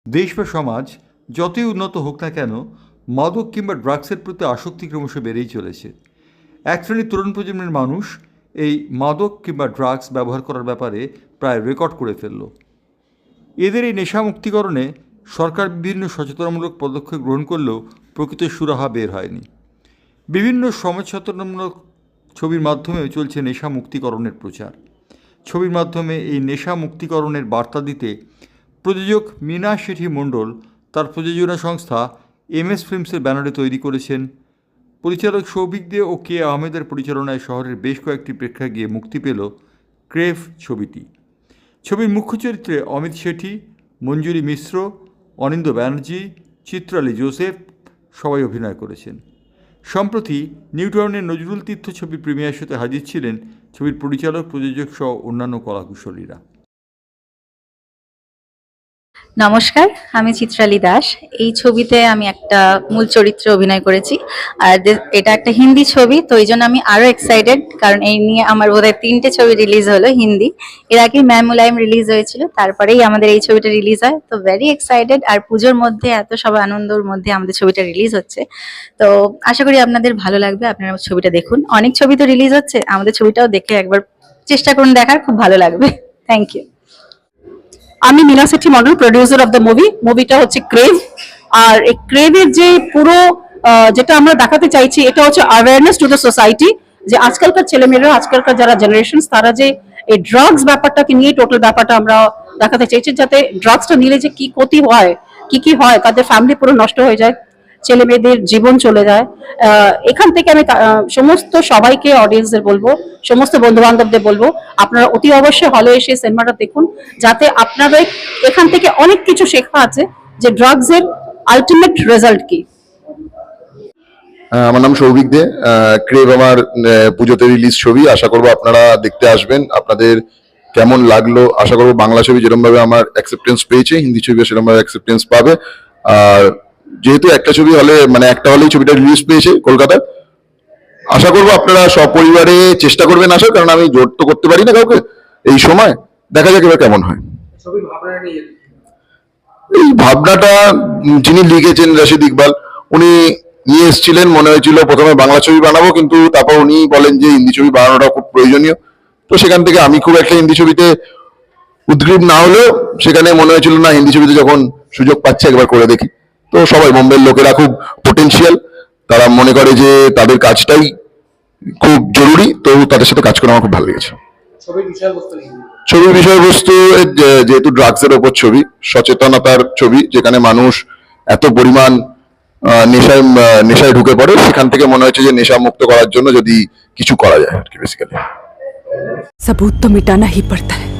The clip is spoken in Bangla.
দেশ বা সমাজ যতই উন্নত হোক না কেন, মাদক কিংবা ড্রাগসের প্রতি আসক্তি ক্রমশ বেড়েই চলেছে। এক শ্রেণীর তরুণ প্রজন্মের মানুষ এই মাদক কিংবা ড্রাগস ব্যবহার করার ব্যাপারে প্রায় রেকর্ড করে ফেলল। এদের এই নেশা মুক্তিকরণে সরকার বিভিন্ন সচেতনামূলক পদক্ষেপ গ্রহণ করলেও প্রকৃত সুরাহা বের হয়নি। বিভিন্ন সমাজ সচেতনামূলক ছবির মাধ্যমে চলছে নেশা মুক্তিকরণের প্রচার। ছবির মাধ্যমে এই নেশা মুক্তিকরণের বার্তা দিতে প্রযোজক মীনা শেঠি মণ্ডল তার প্রযোজনা সংস্থা MS ফিল্মসের ব্যানারে তৈরি করেছেন। পরিচালক সৌভিক দে ও কে আহমেদের পরিচালনায় শহরের বেশ কয়েকটি প্রেক্ষাগৃহে মুক্তি পেল ক্রেভ ছবিটি। ছবির মুখ্য চরিত্রে অমিত শেঠি, মঞ্জুরি মিশ্র, অনিন্দ্য ব্যানার্জি, চিত্রালী জোসেফ সবাই অভিনয় করেছেন। সম্প্রতি নিউটাউনের নজরুল তীর্থ ছবি প্রিমিয়ার শোতে হাজির ছিলেন ছবির পরিচালক, প্রযোজক সহ অন্যান্য কলাকুশলীরা। নমস্কার, আমি চিত্রালী দাস। এই ছবিতে আমি একটা মূল চরিত্রে অভিনয় করেছি। আর এটা একটা হিন্দি ছবি, তো এই জন্য আমি আরো এক্সাইটেড, কারণ এই নিয়ে আমার বোধহয় 3টে ছবি রিলিজ হলো হিন্দি। এর আগে ম্যাম মুলায়ম রিলিজ হয়েছিল, তারপরেই আমাদের এই ছবিটা রিলিজ হয়। তো ভেরি এক্সাইটেড। আর পুজোর মধ্যে এত সব আনন্দের মধ্যে আমাদের ছবিটা রিলিজ হচ্ছে, তো আশা করি আপনাদের ভালো লাগবে। আপনারা ছবিটা দেখুন। অনেক ছবি তো রিলিজ হচ্ছে, আমাদের ছবিটাও দেখে একবার চেষ্টা করুন দেখার, খুব ভালো লাগবে। Thank you. আমি Meena Sethi Mondal, producer of the মুভিটা হচ্ছে ক্রেভ। আর এই ক্রেভের যে পুরো যেটা আমরা দেখাতে চাইছি, এটা হচ্ছে অ্যাওয়ারনেস টু দ্য সোসাইটি, যে আজকালকার ছেলেমেয়েরা, আজকালকার যারা জেনারেশন, তারা যে এই ড্রাগস ব্যাপারটাকে নিয়ে টোটাল ব্যাপারটা আমরা দেখাতে চাইছি, যাতে ড্রাগসটা নিলে যে কি ক্ষতি হয়, কি হয়, তাদের ফ্যামিলি পুরো নষ্ট হয়ে যায়, ছেলে মেয়েদের জীবন চলে যায়। এখান থেকে আমি সমস্ত সবাইকে, অডিয়েন্সদের বলবো, সমস্ত বন্ধু বান্ধবদের বলবো, আপনারা অতি অবশ্যই হলে এসে সিনেমাটা দেখুন, যাতে আপনাদের এখান থেকে অনেক কিছু শেখা আছে যে ড্রাগস এর আলটিমেট রেজাল্ট কি। আমার নাম সৌভিক দে। ক্রেভ আমার পুজোতে রিলিজ ছবি। আশা করবো আপনারা দেখতে আসবেন। আপনাদের কেমন লাগলো আশা করবো বাংলা ছবি যেরকম ভাবে আমার অ্যাকসেপ্টেন্স পেয়েছে, হিন্দি ছবি সেরকম ভাবে অ্যাকসেপ্টেন্স পাবে। আর যেহেতু একটা ছবি হলে, মানে একটা হলেই ছবিটা রিলিজ পেয়েছে কলকাতায়, আশা করবো আপনারা সপরিবারে চেষ্টা করবেন আসার, কারণ আমি জোর তো করতে পারি না কাউকে এই সময়। দেখা যাক এবার কেমন হয়। এই ভাবনাটা যিনি লিখেছেন রাশিদ ইকবাল, উনি নিয়ে এসেছিলেন। মনে হয়েছিল প্রথমে বাংলা ছবি বানাবো, কিন্তু তারপর উনি বলেন যে হিন্দি ছবি বানানোটা খুব প্রয়োজনীয়। তো সেখান থেকে আমি খুব একটা হিন্দি ছবিতে উদ্গ্রীব না হলেও সেখানে মনে হয়েছিল না, হিন্দি ছবিতে যখন সুযোগ পাচ্ছে একবার করে দেখি। তো সবাই, বোম্বের লোকেরা খুব পোটেনশিয়াল, তারা মনে করে যে তাদের কাজটাই খুব জরুরি, তো তাদের সাথে কাজ করে আমার খুব ভালো লেগেছে। ছবির বিষয়বস্তু যেহেতু ড্রাগস এর ওপর ছবি, সচেতনতার ছবি, যেখানে মানুষ এত পরিমাণ নেশায় ঢুকে পড়ে, সেখান থেকে মনে হচ্ছে যে নেশা মুক্ত করার জন্য যদি কিছু করা যায় আর কি। বেসিক্যালি सबूत तो मिटाना ही पड़ता है।